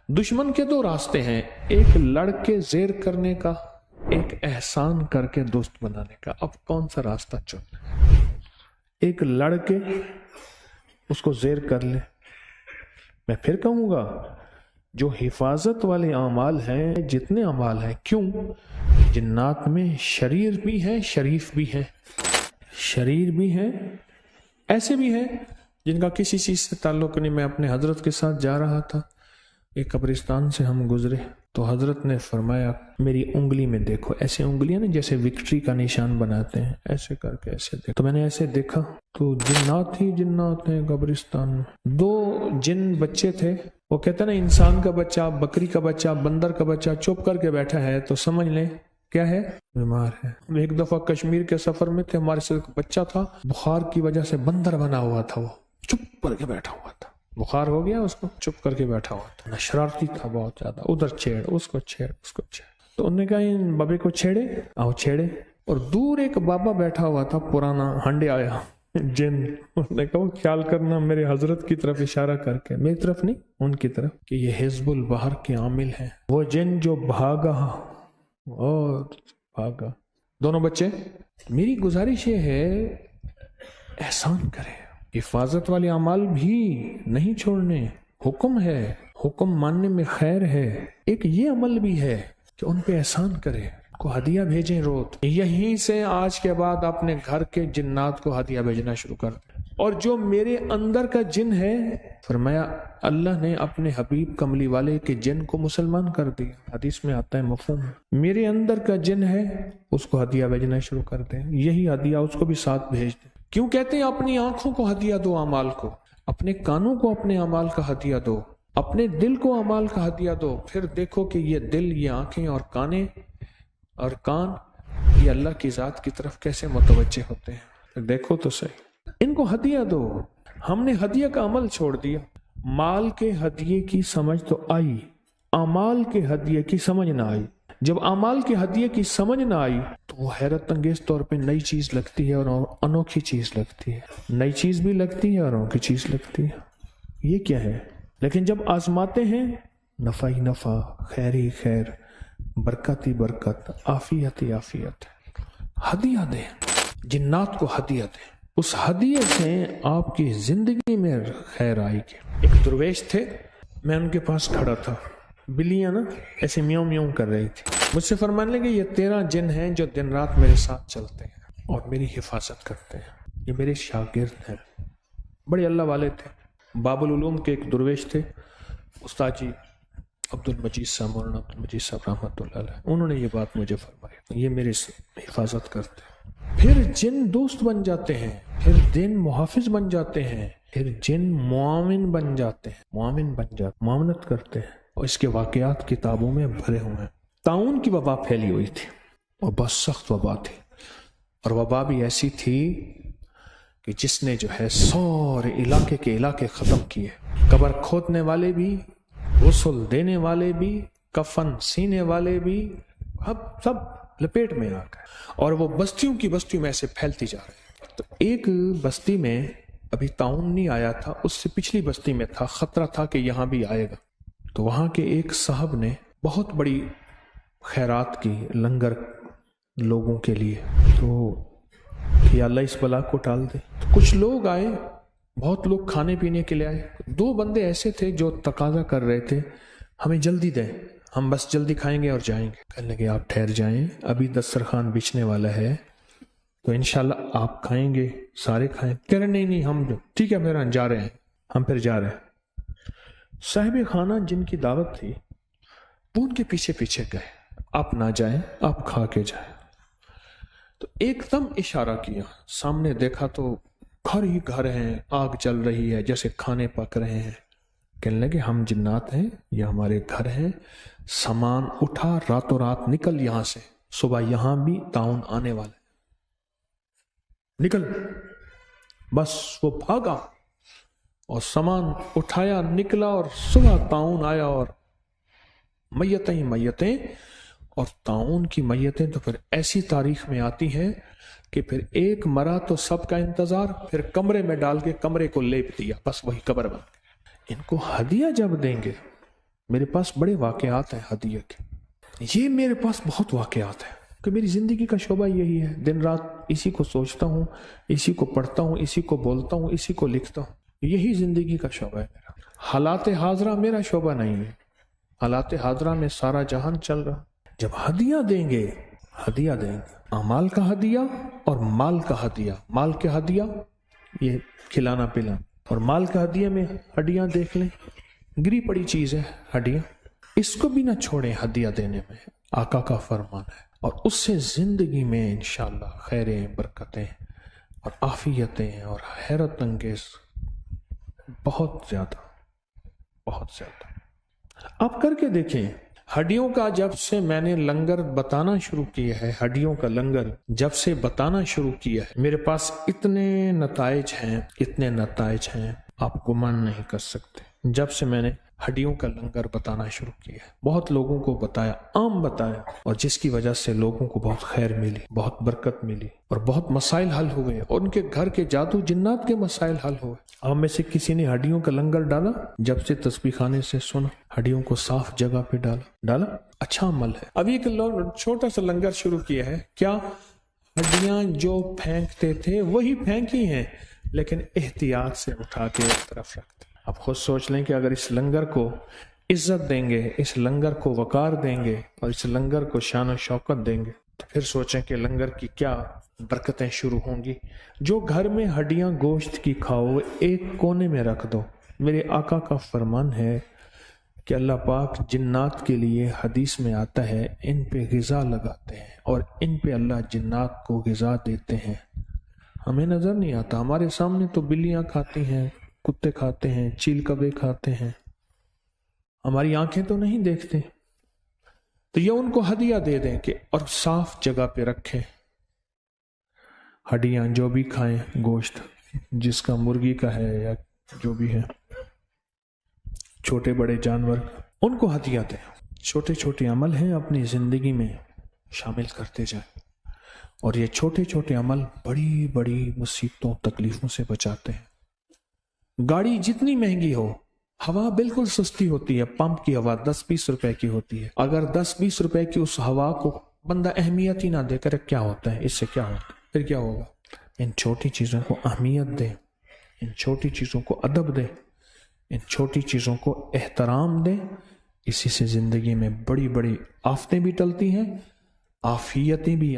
दुश्मन के दो रास्ते हैं, एक लड़के ज़ेर करने का, एक एहसान करके दोस्त बनाने का। अब कौन सा रास्ता चुनना? एक लड़के उसको ज़ेर कर ले। मैं फिर कहूँगा, जो हिफाजत वाले अमाल हैं, जितने अमाल हैं, क्यों जिन्नात में शरीर भी है, शरीफ भी है, शरीर भी है, ऐसे भी हैं जिनका किसी चीज़ से ताल्लुक़ नहीं। मैं अपने हजरत के साथ जा रहा था, एक कब्रिस्तान से हम गुजरे तो हजरत ने फरमाया, मेरी उंगली में देखो। ऐसे उंगलियां ना जैसे विक्ट्री का निशान बनाते हैं, ऐसे करके ऐसे देखो। तो मैंने ऐसे देखा तो जिन्नात ही जिन्नात हैं कब्रिस्तान में। दो जिन बच्चे थे, वो कहते ना, इंसान का बच्चा, बकरी का बच्चा, बंदर का बच्चा चुप करके बैठा है तो समझ लें क्या है, बीमार है। एक दफा कश्मीर के सफर में थे, हमारे साथ बच्चा था, बुखार की वजह से बंदर बना हुआ था, वो चुप करके बैठा हुआ था। बुखार हो गया उसको, चुप करके बैठा हुआ था, शरारती था बहुत ज्यादा, उधर छेड़, उसको छेड़, उसको छेड़। तो उन्होंने कहा, इन बाबे को छेड़े, आओ छेड़े। और दूर एक बाबा बैठा हुआ था, पुराना हंडे आया जिन। उसने कहा, ख्याल करना, मेरे हजरत की तरफ इशारा करके, मेरी तरफ नहीं, उनकी तरफ, कि ये हिजबुल बहर के आमिल हैं, वो जिन जो भागा और भागा। दोनों बच्चे। मेरी गुजारिश ये है, एहसान करें, हिफाजत वाले अमाल भी नहीं छोड़ने। हुक्म है, हुक्म मानने में खैर है। एक ये अमल भी है कि उन पे एहसान करें, को हदिया भेजें रोज। यहीं से आज के बाद अपने घर के जिन्नात को हदिया भेजना शुरू कर दें। और जो मेरे अंदर का जिन है, फरमाया अल्लाह ने अपने हबीब कमली वाले के जिन को मुसलमान कर दिया। हदीस में आता है, मफहूम। मेरे अंदर का जिन है, उसको हदिया भेजना शुरू कर दें। यही हदिया उसको भी साथ भेज दें। क्यों कहते हैं, अपनी आंखों को हदिया दो अमाल को, अपने कानों को अपने अमाल का हदिया दो, अपने दिल को अमाल का हदिया दो। फिर देखो कि ये दिल, ये आंखें और कान, ये अल्लाह की जात की तरफ कैसे मुतवज्जे होते हैं। फिर देखो तो सही, इनको हदिया दो। हमने हदिया का अमल छोड़ दिया। माल के हदिये की समझ तो आई, अमाल के हदिये की समझ ना आई। जब अमाल के हदिये की समझ ना आई तो वो हैरत अंगेज तौर पे नई चीज लगती है और अनोखी चीज लगती है। नई चीज भी लगती है और अनोखी चीज लगती है। ये क्या है? लेकिन जब आजमाते हैं, नफा ही नफा, खैर ही खैर, बरकत ही बरकत, आफियत ही आफियत। हदिया दें, जिन्नात को हदिया दें। उस हदिये से आपकी जिंदगी में खैर आएगी। एक दरवेश थे, मैं उनके पास खड़ा था, बिल्लियां ना ऐसे म्याऊं म्याऊं कर रही थी। मुझसे फरमाने लगे, ये 13 जिन हैं जो दिन रात मेरे साथ चलते हैं और मेरी हिफाजत करते हैं। ये मेरे शागिर्द हैं, बड़े अल्लाह वाले थे। बाबुल उलूम के एक दरवेश थे, उस्ताद जी अब्दुल मजीद साहब, मौलाना अब्दुल मजीद साहब रहमतुल्लाह अलैह। उन्होंने ये बात मुझे फरमाई, ये मेरे हिफाजत करते हैं। फिर जिन दोस्त बन जाते हैं, फिर जिन मुहाफिज बन जाते हैं, फिर जिन मुआमिन बन जाते हैं, मुआमनत करते हैं। और इसके वाकयात किताबों में भरे हुए हैं। ताउन की वबा फैली हुई थी और बहुत सख्त वबा थी, और वबा भी ऐसी थी कि जिसने जो है सारे इलाके के इलाके खत्म किए। कब्र खोदने वाले भी, गुस्ल देने वाले भी, कफन सीने वाले भी, अब सब लपेट में आ गए। और वो बस्तियों की बस्तियों में ऐसे फैलती जा रही। तो एक बस्ती में अभी ताउन नहीं आया था, उससे पिछली बस्ती में था, खतरा था कि यहाँ भी आएगा। तो वहां के एक साहब ने बहुत बड़ी खैरात की, लंगर लोगों के लिए। तो या अल्लाह इस बला को टाल दे। तो कुछ लोग आए, बहुत लोग खाने पीने के लिए आए। 2 बंदे ऐसे थे जो तकाजा कर रहे थे, हमें जल्दी दें, हम बस जल्दी खाएंगे और जाएंगे। कहने लगे, आप ठहर जाएं, अभी दस्तरखान बिछने वाला है, तो इंशाल्लाह आप खाएंगे, सारे खाएं। कह रहे नहीं, हम ठीक है, फिर जा रहे हैं, हम फिर जा रहे हैं। साहिब खाना जिनकी दावत थी, वो उनके पीछे पीछे गए, आप ना जाएं, आप खा के जाएं। तो एकदम इशारा किया, सामने देखा तो घर ही घर हैं, आग जल रही है, जैसे खाने पक रहे हैं। कहने लगे, हम जिन्नात हैं, ये हमारे घर हैं, सामान उठा, रातों रात निकल यहां से, सुबह यहां भी ताउन आने वाले, निकल। बस वो भागा और सामान उठाया, निकला, और सुबह ताउन आया और मैयतें ही मैयतें। और ताउन की मैयतें तो फिर ऐसी तारीख में आती हैं कि फिर एक मरा तो सबका इंतजार, फिर कमरे में डाल के कमरे को लेप दिया, बस वही कब्र बन गई। इनको हदिया जब देंगे میرے پاس بڑے واقعات ہیں ہدیہ کے، یہ میرے پاس بہت واقعات ہیں کہ میری زندگی کا شعبہ یہی ہے، دن رات اسی کو سوچتا ہوں، اسی کو پڑھتا ہوں، اسی کو بولتا ہوں، اسی کو لکھتا ہوں، یہی زندگی کا شعبہ ہے میرا۔ حالات حاضرہ میرا شعبہ نہیں ہے، حالات حاضرہ میں سارا جہان چل رہا۔ جب ہدیہ دیں گے، ہدیہ دیں گے، اعمال کا ہدیہ اور مال کا ہدیہ۔ مال کے ہدیہ یہ کھلانا پلانا، اور مال کا ہدیہ میں ہڈیاں دیکھ لیں، گری پڑی چیز ہے ہڈیاں، اس کو بھی نہ چھوڑیں ہدیہ دینے میں، آقا کا فرمان ہے، اور اس سے زندگی میں انشاءاللہ خیریں، برکتیں اور عافیتیں اور حیرت انگیز بہت زیادہ آپ کر کے دیکھیں۔ ہڈیوں کا جب سے میں نے لنگر بتانا شروع کیا ہے، ہڈیوں کا لنگر جب سے بتانا شروع کیا ہے، میرے پاس اتنے نتائج ہیں آپ گمان نہیں کر سکتے۔ جب سے میں نے ہڈیوں کا لنگر بتانا شروع کیا ہے، بہت لوگوں کو بتایا، عام بتایا، اور جس کی وجہ سے لوگوں کو بہت خیر ملی، بہت برکت ملی، اور بہت مسائل حل ہوئے، اور ان کے گھر کے جادو جنات کے مسائل حل ہوئے۔ آپ میں سے کسی نے ہڈیوں کا لنگر ڈالا؟ جب سے تسبیح خانے سے سنا، ہڈیوں کو صاف جگہ پہ ڈالا، اچھا عمل ہے۔ ابھی ایک چھوٹا سا لنگر شروع کیا ہے، کیا ہڈیاں جو پھینکتے تھے وہی پھینکی ہیں، لیکن احتیاط سے اٹھا کے ایک طرف رکھتے۔ آپ خود سوچ لیں کہ اگر اس لنگر کو عزت دیں گے، اس لنگر کو وقار دیں گے، اور اس لنگر کو شان و شوکت دیں گے، تو پھر سوچیں کہ لنگر کی کیا برکتیں شروع ہوں گی۔ جو گھر میں ہڈیاں گوشت کی کھاؤ، ایک کونے میں رکھ دو۔ میرے آقا کا فرمان ہے کہ اللہ پاک جنات کے لیے حدیث میں آتا ہے، ان پہ غذا لگاتے ہیں اور ان پہ اللہ جنات کو غذا دیتے ہیں۔ ہمیں نظر نہیں آتا، ہمارے سامنے تو بلیاں کھاتی ہیں، کتے کھاتے ہیں، چیل کبے کھاتے ہیں، ہماری آنکھیں تو نہیں دیکھتے۔ تو یہ ان کو ہدیہ دے دیں کہ اور صاف جگہ پہ رکھیں۔ ہڈیاں جو بھی کھائیں، گوشت جس کا مرغی کا ہے یا جو بھی ہے، چھوٹے بڑے جانور، ان کو ہدیہ دیں۔ چھوٹے چھوٹے عمل ہیں، اپنی زندگی میں شامل کرتے جائیں، اور یہ چھوٹے چھوٹے عمل بڑی بڑی مصیبتوں تکلیفوں سے بچاتے ہیں۔ گاڑی جتنی مہنگی ہو، ہوا بالکل سستی ہوتی ہے، پمپ کی ہوا 10-20 روپے کی ہوتی ہے۔ اگر 10-20 روپے کی اس ہوا کو بندہ اہمیت ہی نہ دے کر کیا ہوتا ہے، اس سے کیا ہوتا ہے، پھر کیا ہوگا؟ ان چھوٹی چیزوں کو اہمیت دیں، ان چھوٹی چیزوں کو ادب دیں، ان چھوٹی چیزوں کو احترام دیں، اسی سے زندگی میں بڑی بڑی آفتیں بھی ٹلتی ہیں، عافیتیں بھی